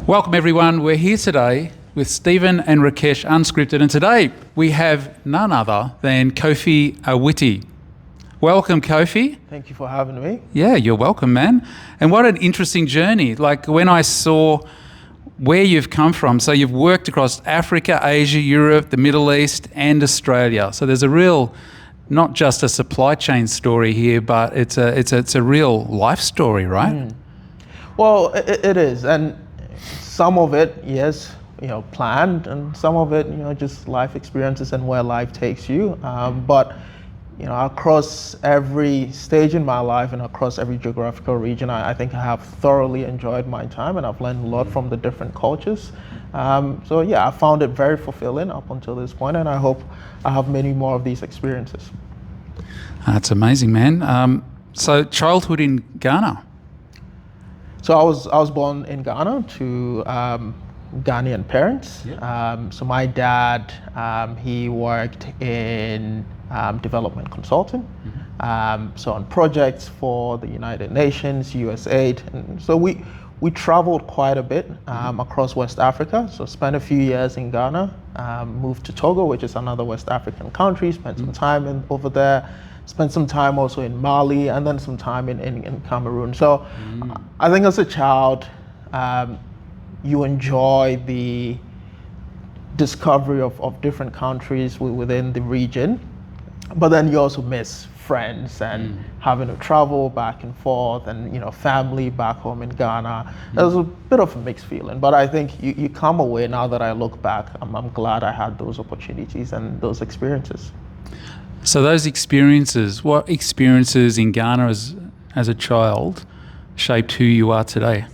Welcome everyone, we're here today with Stephen and Rakesh, Unscripted, and today we have none other than Kofi Awity. Welcome, Kofi. Thank you for having me. Yeah, you're welcome, man. And what an interesting journey. Like when I saw where you've come from, so you've worked across Africa, Asia, Europe, the Middle East, and Australia. So there's a real, not just a supply chain story here, but it's a real life story, right? Well, it is, and some of it, yes, planned, and some of it, just life experiences and where life takes you. But across every stage in my life and across every geographical region, I think I have thoroughly enjoyed my time, and I've learned a lot from the different cultures. So yeah, I found it very fulfilling up until this point, and I hope I have many more of these experiences. That's amazing, man. So childhood in Ghana. So I was born in Ghana to Ghanaian parents. Yeah. So my dad, he worked in development consulting. So on projects for the United Nations, USAID, and so we traveled quite a bit across West Africa. So spent a few years in Ghana, moved to Togo, which is another West African country, spent some time over there. Spent some time also in Mali, and then some time in Cameroon. So I think as a child, you enjoy the discovery of different countries within the region, but then you also miss friends and having to travel back and forth, and family back home in Ghana. There's a bit of a mixed feeling, but I think you come away, now that I look back, I'm glad I had those opportunities and those experiences. So those experiences, what experiences in Ghana as a child shaped who you are today?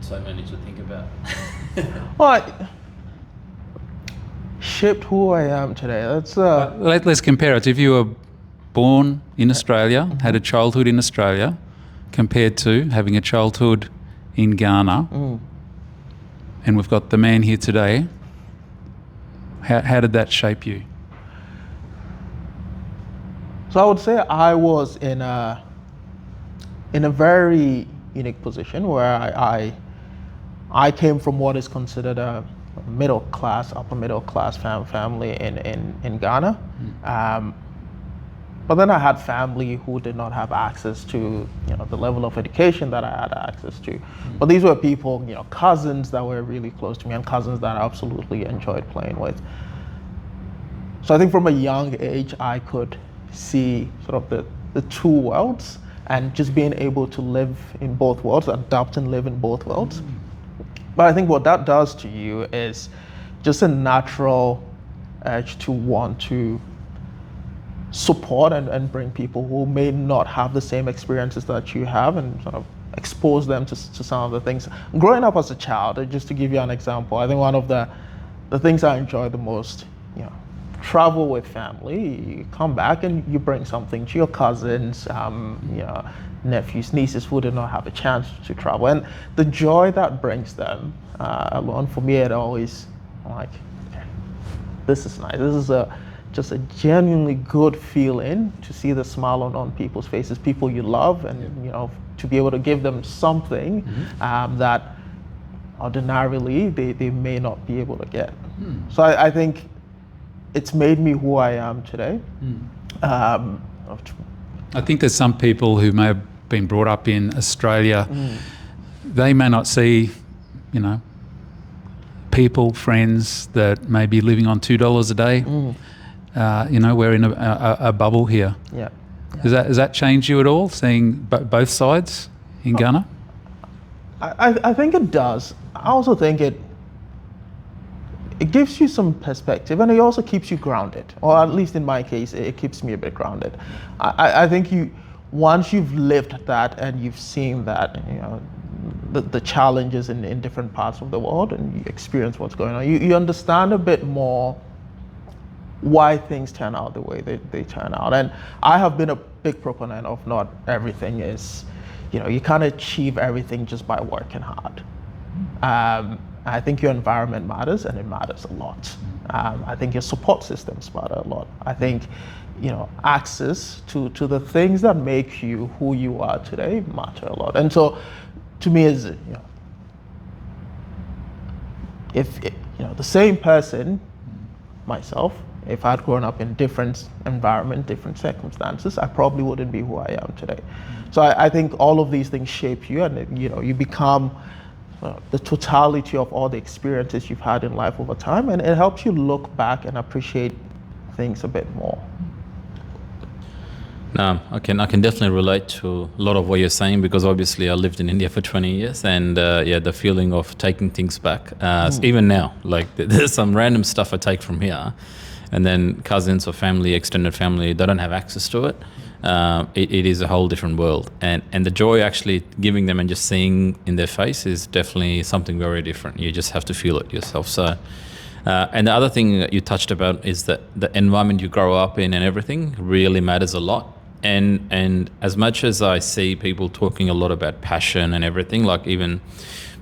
So many to think about. Well, shaped who I am today. That's Let's compare it. If you were born in Australia, had a childhood in Australia, compared to having a childhood in Ghana, and we've got the man here today, how did that shape you? So I would say I was in a very unique position where I came from what is considered a middle class, upper middle class family in Ghana. But then I had family who did not have access to the level of education that I had access to. But these were people, cousins that were really close to me, and cousins that I absolutely enjoyed playing with. So I think from a young age, I could see sort of the two worlds, and just being able to live in both worlds, adapt and live in both worlds. But I think what that does to you is just a natural urge to want to support and bring people who may not have the same experiences that you have, and sort of expose them to some of the things. Growing up as a child, just to give you an example, I think one of the things I enjoy the most, travel with family. You come back and you bring something to your cousins, nephews, nieces who did not have a chance to travel, and the joy that brings them alone, for me, it always, like, this is nice. This is just a genuinely good feeling to see the smile on people's faces, people you love, and to be able to give them something that ordinarily they may not be able to get. So I think it's made me who I am today. I think there's some people who may have been brought up in Australia, they may not see, people, friends that may be living on $2 a day. We're in a bubble here. Yeah. Does that change you at all, seeing both sides in Ghana? I think it does. I also think it gives you some perspective, and it also keeps you grounded, or at least in my case, it keeps me a bit grounded. I think once you've lived that and you've seen that, the challenges in different parts of the world, and you experience what's going on, you understand a bit more why things turn out the way they turn out. And I have been a big proponent of not everything is, you can't achieve everything just by working hard. I think your environment matters, and it matters a lot. I think your support systems matter a lot. I think, access to the things that make you who you are today matter a lot. And so, to me, is if the same person, myself, if I'd grown up in different environment, different circumstances, I probably wouldn't be who I am today. So I think all of these things shape you, and you become the totality of all the experiences you've had in life over time, and it helps you look back and appreciate things a bit more. No, I can definitely relate to a lot of what you're saying, because obviously I lived in India for 20 years, and the feeling of taking things back, even now, like there's some random stuff I take from here, and then cousins or family, extended family, they don't have access to it. It is a whole different world, and the joy actually giving them and just seeing in their face is definitely something very different. You just have to feel it yourself. So. And the other thing that you touched about is that the environment you grow up in and everything really matters a lot. And as much as I see people talking a lot about passion and everything, like even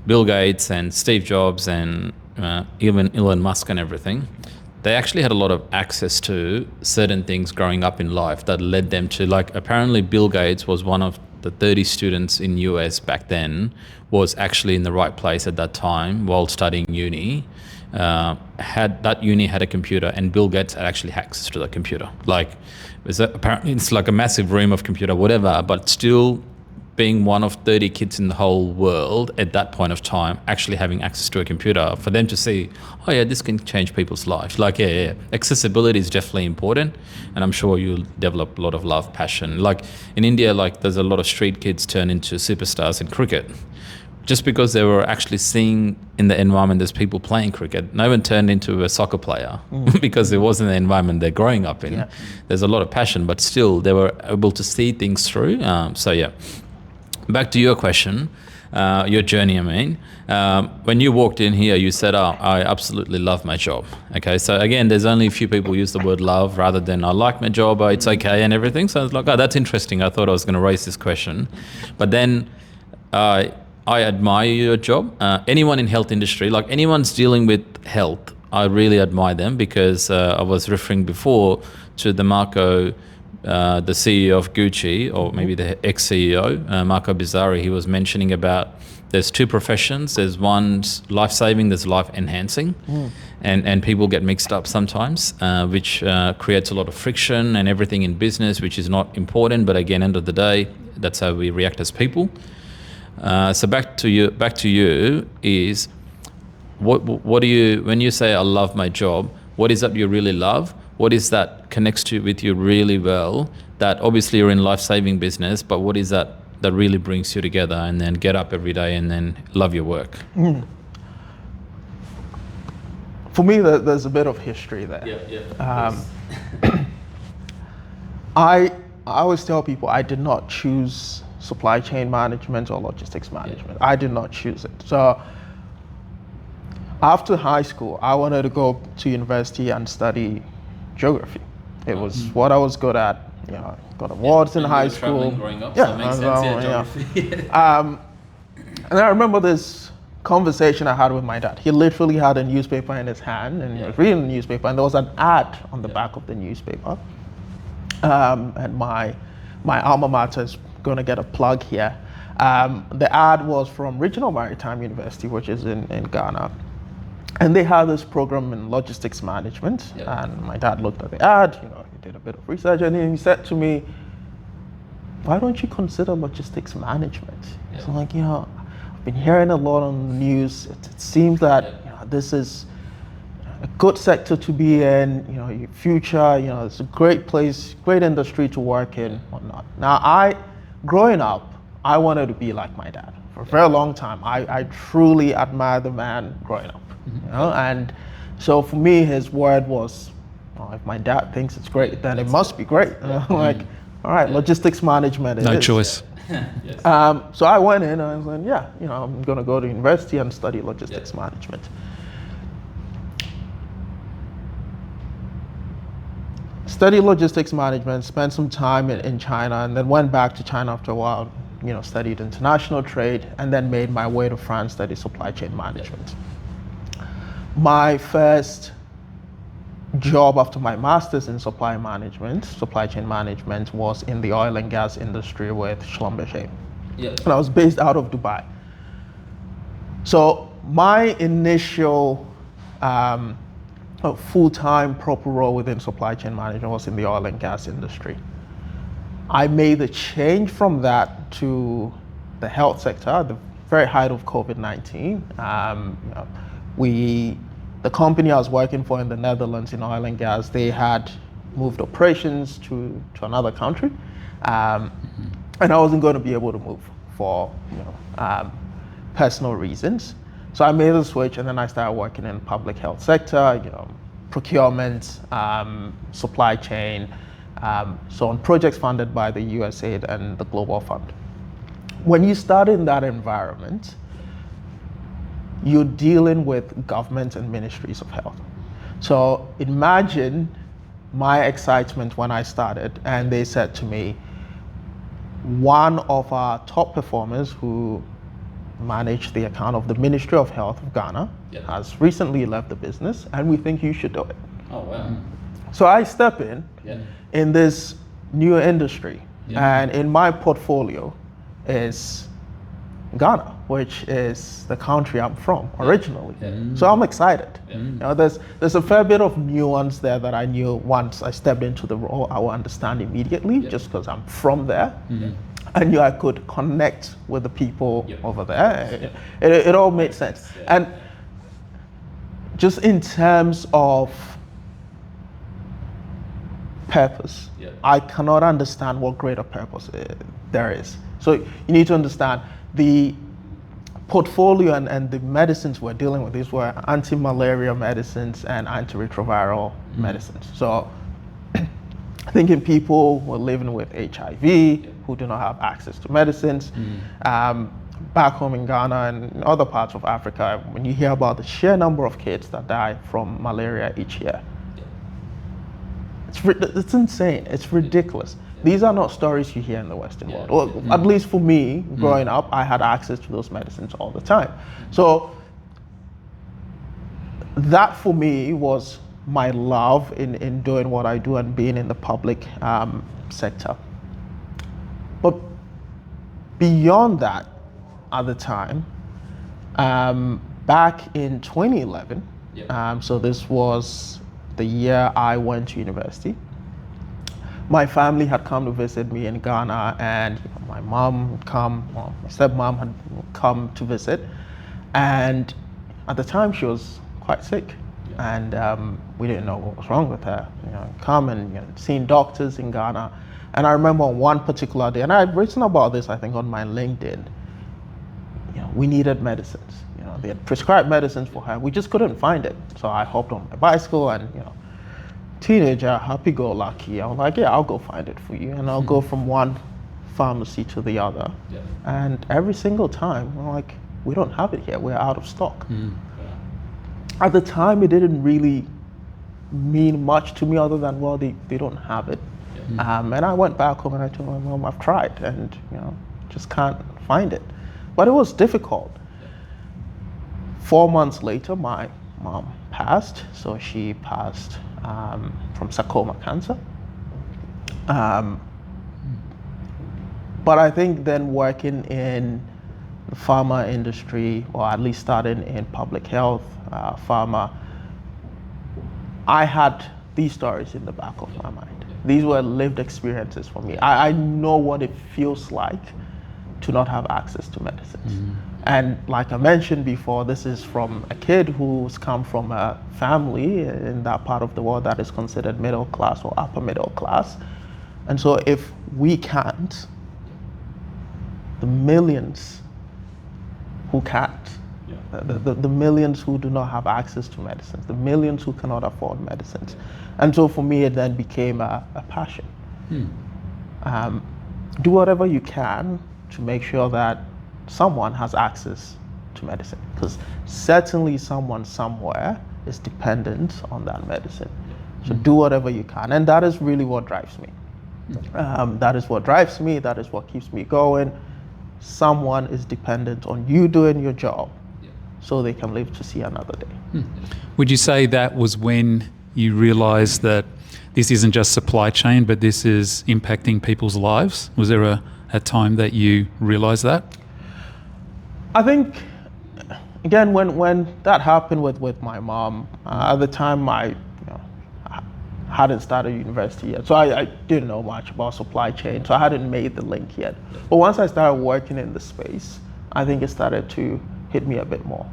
Bill Gates and Steve Jobs and even Elon Musk and everything, they actually had a lot of access to certain things growing up in life that led them to, like, apparently Bill Gates was one of the 30 students in US back then, was actually in the right place at that time while studying uni. That uni had a computer, and Bill Gates had actually access to the computer. Like, apparently it's like a massive room of computer, whatever, but still being one of 30 kids in the whole world at that point of time, actually having access to a computer, for them to see, oh yeah, this can change people's lives. Like, yeah. Accessibility is definitely important, and I'm sure you'll develop a lot of love, passion. Like in India, like there's a lot of street kids turn into superstars in cricket, just because they were actually seeing in the environment there's people playing cricket. No one turned into a soccer player because it wasn't the environment they're growing up in. Yeah. There's a lot of passion, but still they were able to see things through. So yeah, back to your question, your journey, I mean. When you walked in here, you said, oh, I absolutely love my job. Okay, so again, there's only a few people use the word love rather than I like my job, or it's okay and everything. So I was like, oh, that's interesting. I thought I was going to raise this question. But then I admire your job. Anyone in health industry, like anyone's dealing with health, I really admire them, because I was referring before to the Marco, the CEO of Gucci, or maybe the ex-CEO, Marco Bizzarri. He was mentioning about there's two professions. There's one's life-saving, there's life-enhancing. And people get mixed up sometimes, which creates a lot of friction and everything in business, which is not important. But again, end of the day, that's how we react as people. So back to you is what do you, when you say I love my job, what is that you really love? What is that connects to with you really well? That obviously you're in life-saving business, but what is that really brings you together and then get up every day and then love your work? For me, there's a bit of history there. I always tell people I did not choose supply chain management or logistics management. I did not choose it. So after high school, I wanted to go to university and study geography. It was what I was good at. Got awards in high school. Growing up, so it makes sense, geography. And I remember this conversation I had with my dad. He literally had a newspaper in his hand, and he was reading the newspaper, and there was an ad on the back of the newspaper. And my alma mater is going to get a plug here. The ad was from Regional Maritime University, which is in Ghana. And they had this program in logistics management. And my dad looked at the ad, he did a bit of research, and he said to me, why don't you consider logistics management? So I'm like, I've been hearing a lot on the news. It seems that this is a good sector to be in, your future, it's a great place, great industry to work in, whatnot. Now, growing up, I wanted to be like my dad. For a very long time, I truly admire the man growing up, and so for me, his word was, if my dad thinks it's great, then it must be great. Like, all right, logistics management. No choice. So I went in and I was like, I'm going to go to university and study logistics management. Studied logistics management, spent some time in China, and then went back to China after a while, studied international trade, and then made my way to France, studied supply chain management. My first job after my master's in supply chain management, was in the oil and gas industry with Schlumberger. Yeah. And I was based out of Dubai. So my initial full-time proper role within supply chain management was in the oil and gas industry. I made the change from that to the health sector at the very height of COVID-19. The company I was working for in the Netherlands in oil and gas, they had moved operations to another country, and I wasn't going to be able to move for personal reasons. So I made the switch, and then I started working in the public health sector, procurement, supply chain, so on projects funded by the USAID and the Global Fund. When you start in that environment, you're dealing with government and ministries of health. So imagine my excitement when I started, and they said to me, one of our top performers who managed the account of the Ministry of Health of Ghana has recently left the business, and we think you should do it. Oh, wow. So I step in this new industry, and in my portfolio is Ghana, which is the country I'm from originally. So I'm excited. There's a fair bit of nuance there that I knew once I stepped into the role I will understand immediately, just because I'm from there. I knew I could connect with the people over there. It all made sense. And just in terms of purpose, I cannot understand what greater purpose there is. So you need to understand the portfolio and the medicines we're dealing with. These were anti-malaria medicines and antiretroviral medicines. So thinking people who are living with HIV, who do not have access to medicines. Back home in Ghana and other parts of Africa, when you hear about the sheer number of kids that die from malaria each year, it's insane, it's ridiculous. These are not stories you hear in the Western world. Or at least for me, growing up, I had access to those medicines all the time. So that for me was my love in doing what I do and being in the public sector. But beyond that, at the time, back in 2011, so this was the year I went to university, my family had come to visit me in Ghana, and my mom would come, well, my stepmom had come to visit, and at the time she was quite sick, and we didn't know what was wrong with her. Come and seeing doctors in Ghana, and I remember on one particular day, and I had written about this I think on my LinkedIn. We needed medicines. They had prescribed medicines for her. We just couldn't find it. So I hopped on my bicycle and teenager, happy-go-lucky. I was like, yeah, I'll go find it for you. And I'll go from one pharmacy to the other. And every single time, we're like, we don't have it here. We're out of stock. At the time, it didn't really mean much to me other than, well, they don't have it. And I went back home and I told my mom, I've tried and just can't find it. But it was difficult. 4 months later, my mom passed. So she passed from sarcoma cancer. But I think then working in the pharma industry, or at least starting in public health, pharma, I had these stories in the back of my mind. These were lived experiences for me. I know what it feels like to not have access to medicines. And like I mentioned before, this is from a kid who's come from a family in that part of the world that is considered middle class or upper middle class. And so if we can't, the millions who can't, the millions who do not have access to medicines, the millions who cannot afford medicines. And so for me, it then became a passion. Do whatever you can to make sure that someone has access to medicine, because certainly someone somewhere is dependent on that medicine. So do whatever you can, and that is really what drives me. That is what drives me, that is what keeps me going. Someone is dependent on you doing your job so they can live to see another day. Would you say that was when you realised that this isn't just supply chain, but this is impacting people's lives? Was there a time that you realised that? I think, again, when that happened with my mom, at the time I hadn't started university yet, so I didn't know much about supply chain, so I hadn't made the link yet. But once I started working in the space, I think it started to hit me a bit more.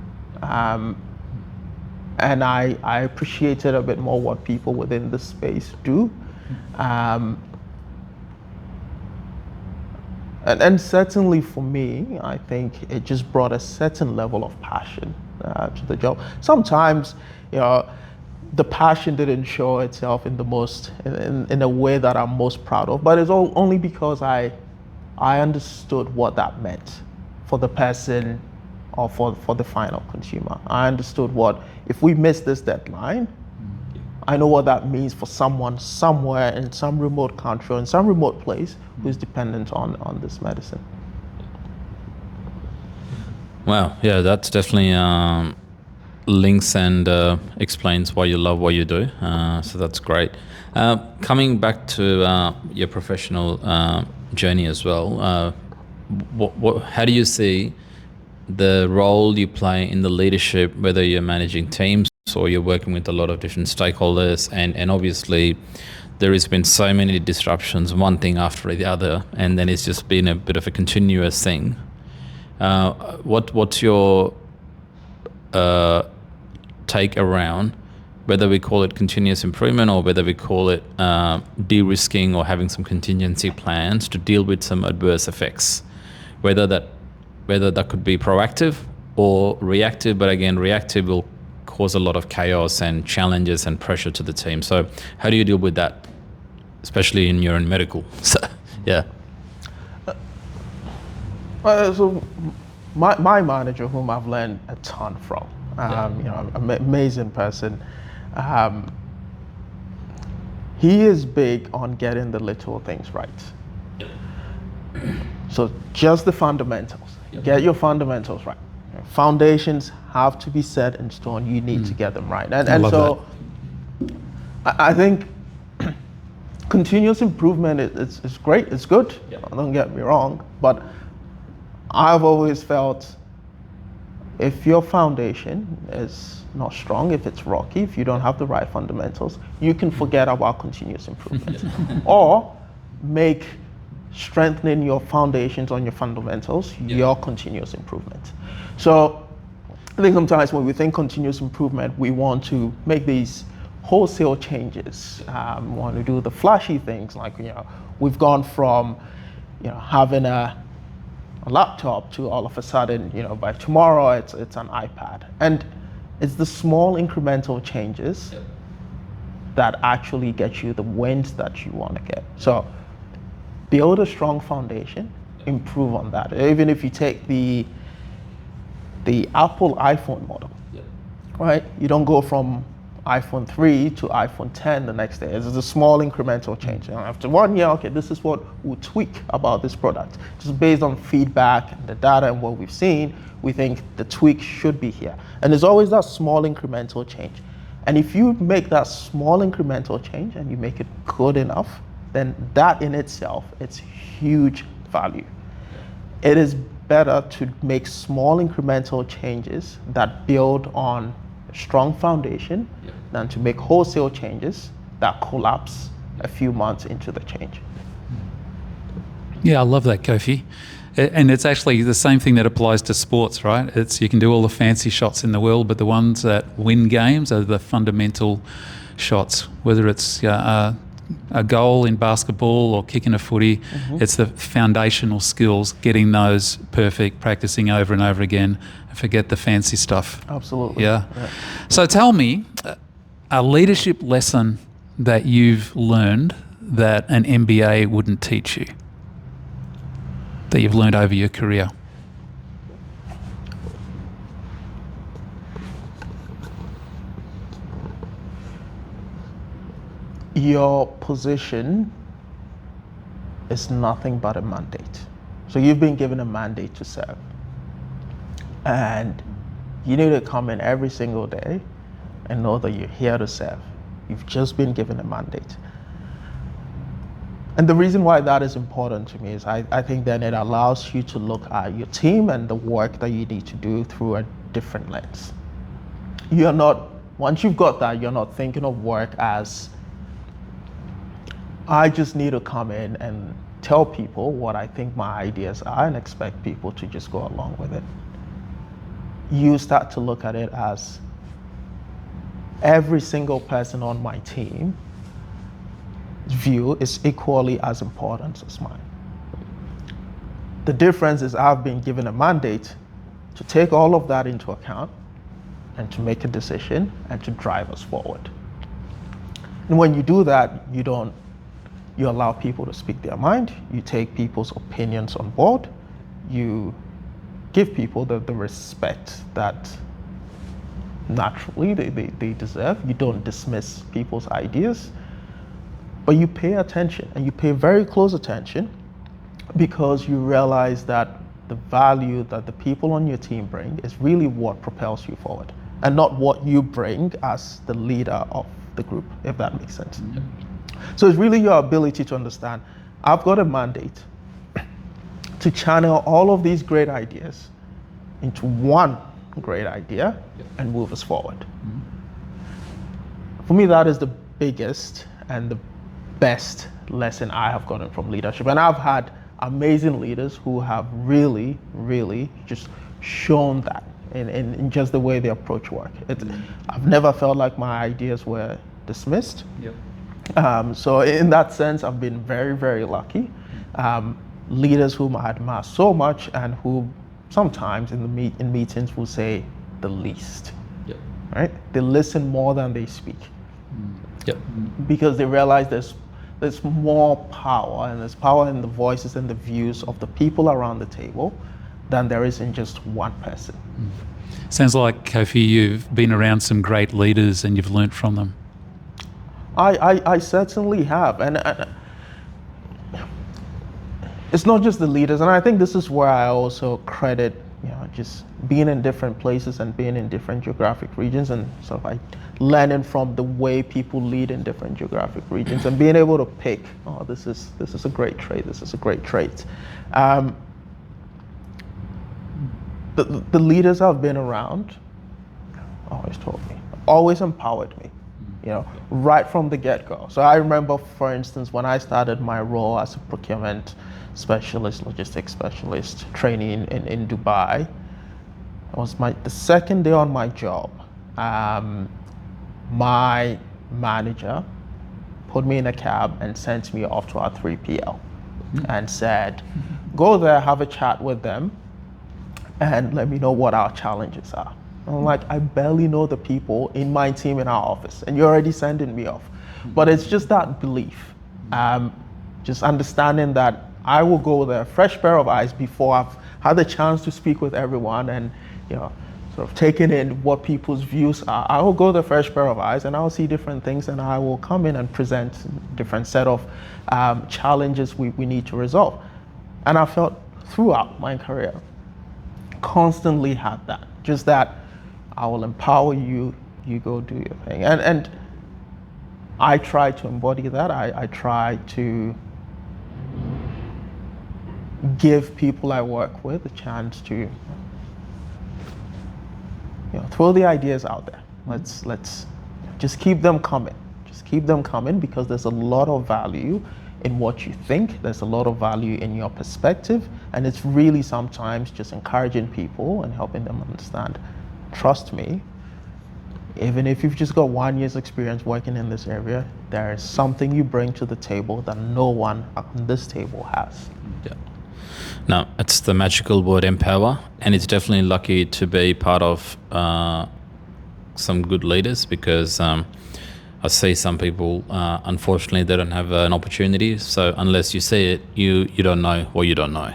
And I appreciated a bit more what people within the space do. And certainly for me, I think it just brought a certain level of passion to the job. Sometimes, the passion didn't show itself in a way that I'm most proud of, but it's only because I understood what that meant for the person or for the final consumer. I understood if we miss this deadline, I know what that means for someone somewhere in some remote country or in some remote place who's dependent on this medicine. Wow, yeah, that's definitely links and explains why you love what you do. So that's great. Coming back to your professional journey as well, how do you see the role you play in the leadership, whether you're managing teams or you're working with a lot of different stakeholders, and obviously there has been so many disruptions, one thing after the other, and then it's just been a bit of a continuous thing. What's your take around whether we call it continuous improvement or whether we call it de-risking or having some contingency plans to deal with some adverse effects, whether that could be proactive or reactive, but again, reactive will cause a lot of chaos and challenges and pressure to the team. So how do you deal with that, especially in you're in medical? So, yeah. So my manager, whom I've learned a ton from, amazing person. He is big on getting the little things right. So just the fundamentals. Get your fundamentals right. Foundations have to be set in stone. You need to get them right. And so I think continuous improvement is great. It's good. Don't get me wrong. But I've always felt if your foundation is not strong, if it's rocky, if you don't have the right fundamentals, you can forget about continuous improvement. Or make strengthening your foundations on your fundamentals your continuous improvement. So I think sometimes when we think continuous improvement, we want to make these wholesale changes. We want to do the flashy things, like we've gone from having a laptop to all of a sudden by tomorrow it's an iPad. And it's the small incremental changes that actually get you the wins that you want to get. So build a strong foundation, improve on that. Even if you take the Apple iPhone model, right? You don't go from iPhone 3 to iPhone 10 the next day. It's a small incremental change. After 1 year, okay, this is what we'll tweak about this product. Just based on feedback and the data and what we've seen, we think the tweak should be here. And there's always that small incremental change. And if you make that small incremental change and you make it good enough, then that in itself, it's huge value. It is better to make small incremental changes that build on a strong foundation than to make wholesale changes that collapse a few months into the change. Yeah, I love that, Kofi. And it's actually the same thing that applies to sports, right? You can do all the fancy shots in the world, but the ones that win games are the fundamental shots, whether it's a goal in basketball or kicking a footy. It's the foundational skills, getting those perfect, practicing over and over again, and forget the fancy stuff. Absolutely. Yeah. So tell me, a leadership lesson that you've learned that an MBA wouldn't teach you, that you've learned over your career. Your position is nothing but a mandate. So you've been given a mandate to serve. And You need to come in every single day and know that you're here to serve. You've just been given a mandate. And the reason why that is important to me is I think then it allows you to look at your team and the work that you need to do through a different lens. You're not, once you've got that, you're not thinking of work as, I just need to come in and tell people what I think my ideas are and expect people to just go along with it. You start to look at it as every single person on my team view is equally as important as mine. The difference is I've been given a mandate to take all of that into account and to make a decision and to drive us forward. And when you do that, you allow people to speak their mind, you take people's opinions on board, you give people the respect that naturally they deserve. You don't dismiss people's ideas, but you pay attention, and you pay very close attention, because you realize that the value that the people on your team bring is really what propels you forward, and not what you bring as the leader of the group, if that makes sense. Yep. So it's really your ability to understand, I've got a mandate to channel all of these great ideas into one great idea and move us forward. Mm-hmm. For me, that is the biggest and the best lesson I have gotten from leadership. And I've had amazing leaders who have really, really just shown that in just the way they approach work. I've never felt like my ideas were dismissed. Yep. So in that sense, I've been very, very lucky. Leaders whom I admire so much and who sometimes in meetings will say the least. Yep. Right? They listen more than they speak. Yep. Because they realize there's more power, and there's power in the voices and the views of the people around the table than there is in just one person. Sounds like, Kofi, you've been around some great leaders and you've learnt from them. I certainly have, and it's not just the leaders, and I think this is where I also credit, just being in different places and being in different geographic regions, and sort of like learning from the way people lead in different geographic regions, and being able to pick, this is a great trait, this is a great trait. The leaders I've been around always taught me, always empowered me, right from the get-go. So I remember, for instance, when I started my role as a procurement specialist, logistics specialist, training in Dubai. It was the second day on my job. My manager put me in a cab and sent me off to our 3PL and said, go there, have a chat with them, and let me know what our challenges are. I'm like, I barely know the people in my team in our office, and you're already sending me off. But it's just that belief, just understanding that I will go there, fresh pair of eyes, before I've had the chance to speak with everyone and sort of taking in what people's views are. I will go there, fresh pair of eyes, and I will see different things, and I will come in and present different set of challenges we need to resolve. And I felt throughout my career, constantly had that, just that I will empower you, you go do your thing. And I try to embody that. I try to give people I work with a chance to throw the ideas out there. Let's just keep them coming. Just keep them coming, because there's a lot of value in what you think. There's a lot of value in your perspective, and it's really sometimes just encouraging people and helping them understand. Trust me, even if you've just got 1 year's experience working in this area, there is something you bring to the table that no one on this table has. Yeah. No, it's the magical word empower, and it's definitely lucky to be part of some good leaders, because I see some people, unfortunately, they don't have an opportunity. So unless you see it, you don't know what you don't know.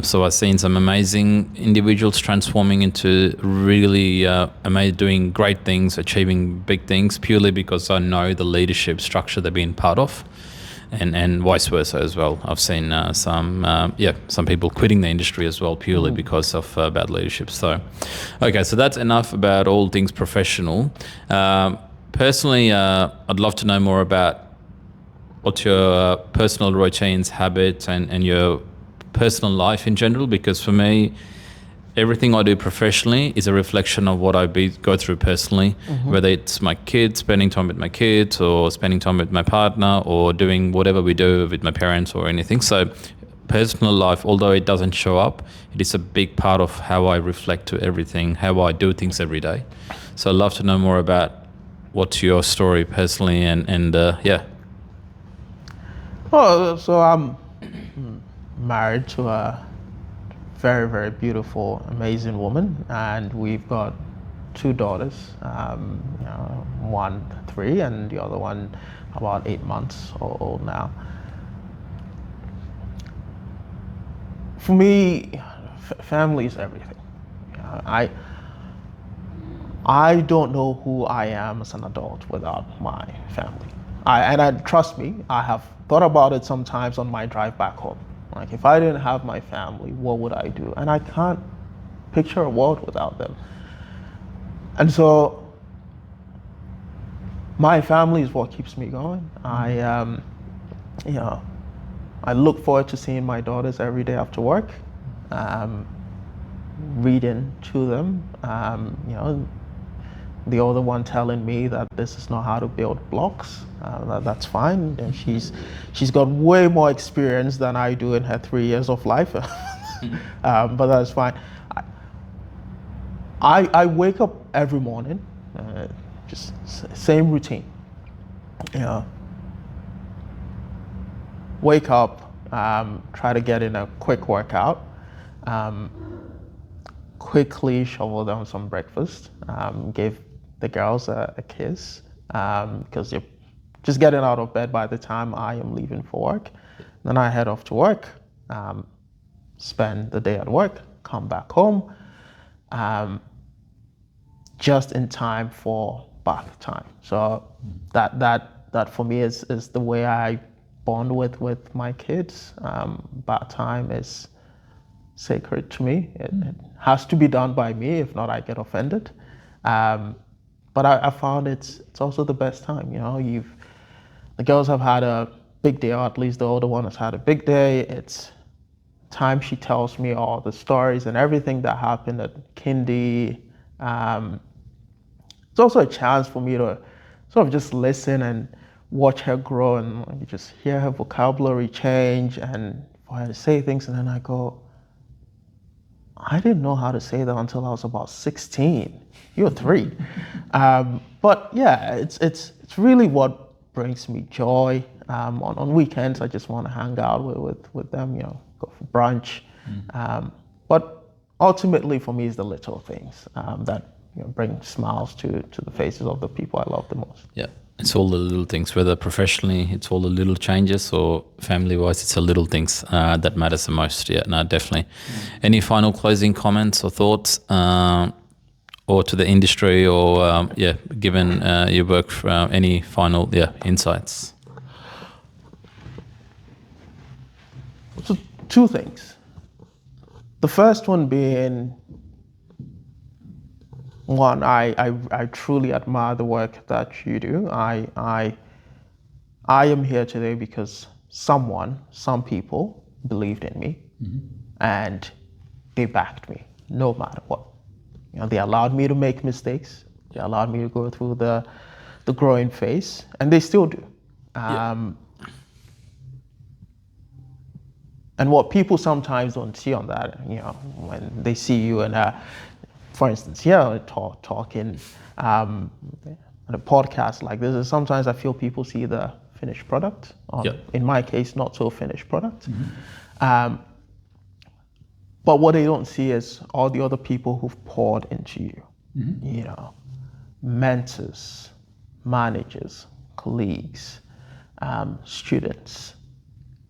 So I've seen some amazing individuals transforming into really doing great things, achieving big things, purely because I know the leadership structure they've been part of. and vice versa as well. I've seen some people quitting the industry as well purely because of bad leadership. So, okay, so that's enough about all things professional. Personally, I'd love to know more about what's your personal routines, habits, and your personal life in general, because for me, everything I do professionally is a reflection of what I go through personally, whether it's my kids, spending time with my kids, or spending time with my partner, or doing whatever we do with my parents or anything. So personal life, although it doesn't show up, it is a big part of how I reflect to everything, how I do things every day. So I'd love to know more about what's your story personally and yeah. Well, so I'm married to a very, very beautiful, amazing woman, and we've got 2 daughters, one 3 and the other one about 8 months old now. For me, family is everything. I don't know who I am as an adult without my family. And trust me, I have thought about it sometimes on my drive back home. Like, if I didn't have my family, what would I do? And I can't picture a world without them. And so my family is what keeps me going. I look forward to seeing my daughters every day after work, reading to them. The older one telling me that this is not how to build blocks. That's fine. And she's got way more experience than I do in her 3 years of life, but that's fine. I wake up every morning, just same routine. Wake up, try to get in a quick workout, quickly shovel down some breakfast, give the girls a kiss, because you're just getting out of bed by the time I am leaving for work. Then I head off to work, spend the day at work, come back home, just in time for bath time. So that for me is the way I bond with my kids. Bath time is sacred to me. It has to be done by me. If not, I get offended. But I found it's also the best time. The girls have had a big day, or at least the older one has had a big day. It's time she tells me all the stories and everything that happened at kindy. It's also a chance for me to sort of just listen and watch her grow, and you just hear her vocabulary change, and for her to say things, and then I go, I didn't know how to say that until I was about 16. You're 3. But yeah, it's really what brings me joy. On weekends, I just want to hang out with them, go for brunch. But ultimately, for me, it's the little things that bring smiles to the faces of the people I love the most. Yeah. It's all the little things, whether professionally, it's all the little changes, or family-wise, it's the little things that matters the most. Yeah, no, definitely. Any final closing comments or thoughts, or to the industry, or given your work, any final insights? So 2 things. The first one being, one, I truly admire the work that you do. I am here today because some people believed in me, and they backed me no matter what. They allowed me to make mistakes. They allowed me to go through the growing phase, and they still do. And what people sometimes don't see on that, when they see you and for instance, talking on a podcast like this, is sometimes I feel people see the finished product. In my case, not so finished product. But what they don't see is all the other people who've poured into you. Mentors, managers, colleagues, students,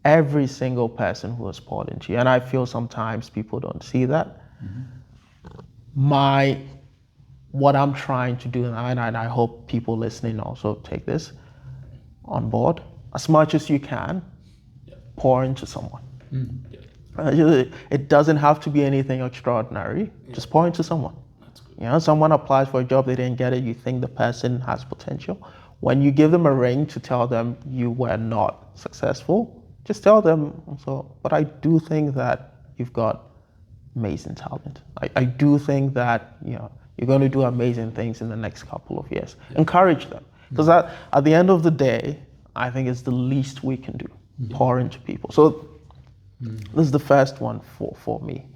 every single person who has poured into you. And I feel sometimes people don't see that. What I'm trying to do, and I hope people listening also take this on board, as much as you can, pour into someone. It doesn't have to be anything extraordinary. Just pour into someone. That's good. You know, someone applies for a job, they didn't get it, you think the person has potential. When you give them a ring to tell them you were not successful, just tell them, but I do think that you've got amazing talent. I do think that you're going to do amazing things in the next couple of years. Encourage them. Because at the end of the day, I think it's the least we can do. Pour into people. So this is the first one for me.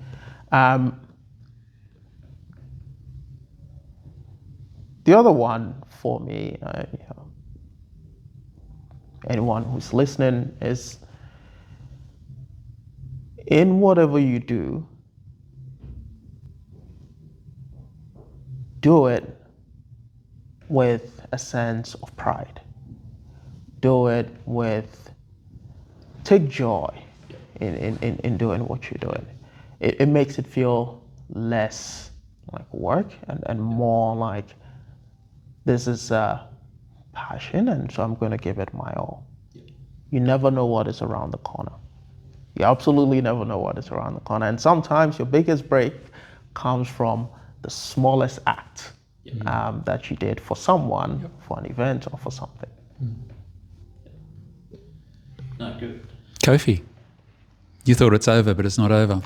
The other one for me, anyone who's listening, is in whatever you do it with a sense of pride. Take joy in doing what you're doing. It makes it feel less like work and more like this is a passion, and so I'm going to give it my all. You never know what is around the corner. You absolutely never know what is around the corner. And sometimes your biggest break comes from the smallest act that you did for someone, for an event, or for something. No, good. Kofi, you thought it's over, but it's not over.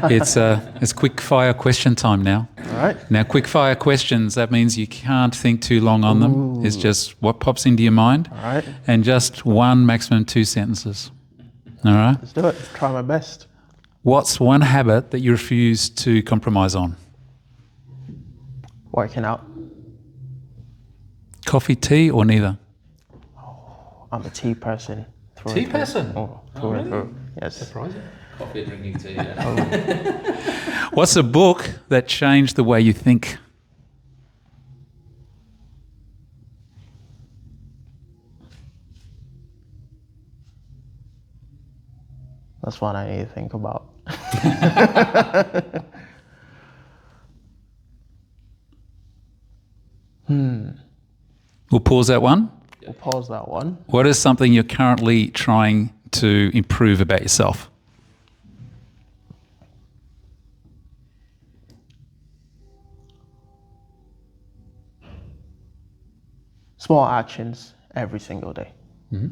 It's quick fire question time now. All right. Now, quick fire questions, that means you can't think too long on them. It's just what pops into your mind. All right. And just one, maximum 2 sentences. All right? Let's do it. Try my best. What's one habit that you refuse to compromise on? Working out. Coffee, tea, or neither? I'm a tea person. Tea person? Through and through. Yes. Surprising. Coffee drinking tea. Yeah. What's a book that changed the way you think? That's one I need to think about. We'll pause that one. We'll pause that one. What is something you're currently trying to improve about yourself? Small actions every single day.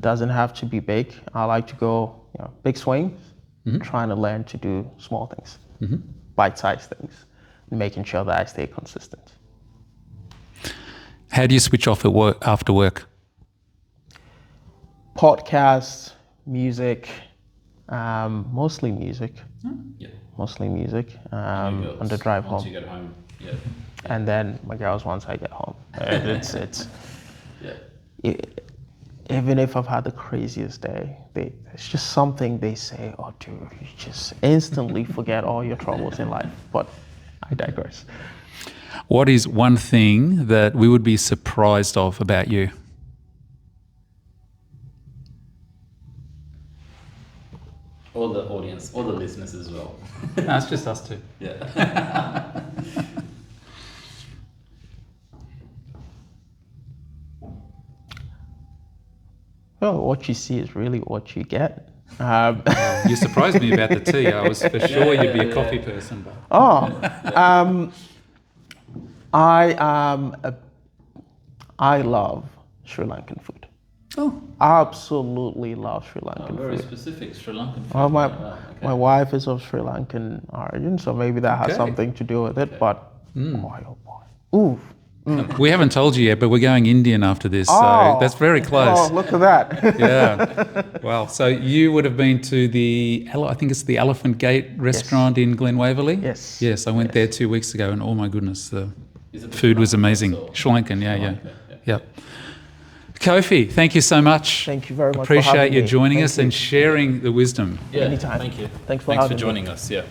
Doesn't have to be big. I like to go big swings, trying to learn to do small things, bite-sized things, making sure that I stay consistent. How do you switch off at work after work? Podcasts, music, mostly music. Mostly music on the drive Once home. you get home, And then my girls once I get home. Even if I've had the craziest day, it's just something they say, oh dude, you just instantly forget all your troubles in life. But I digress. What is one thing that we would be surprised of about you? All the audience, all the listeners as well. No, it's just us two. Yeah. Well, what you see is really what you get. You surprised me about the tea. I was for sure you'd be a coffee person. But. I love Sri Lankan food. Oh. Absolutely love Sri Lankan Very food. specific Sri Lankan food. Well, Okay. my wife is of Sri Lankan origin, so maybe that has Okay. something to do with it. But boy, oh boy, ooh. We haven't told you yet, but we're going Indian after this, so Oh. that's very close. Oh, look at that. Yeah. Well, so you would have been to I think it's the Elephant Gate restaurant in Glen Waverley? Yes. Yes, I went there 2 weeks ago, and oh my goodness, the Is it the food was Sri Lankan amazing. or- Sri Lankan, yeah. Yeah. Yep. Kofi, thank you so much. Thank you very much. Appreciate for having you me. joining Thank us you. and sharing the wisdom. Yeah, Anytime. thank you. Thanks for Thanks having for me. joining us. Yeah.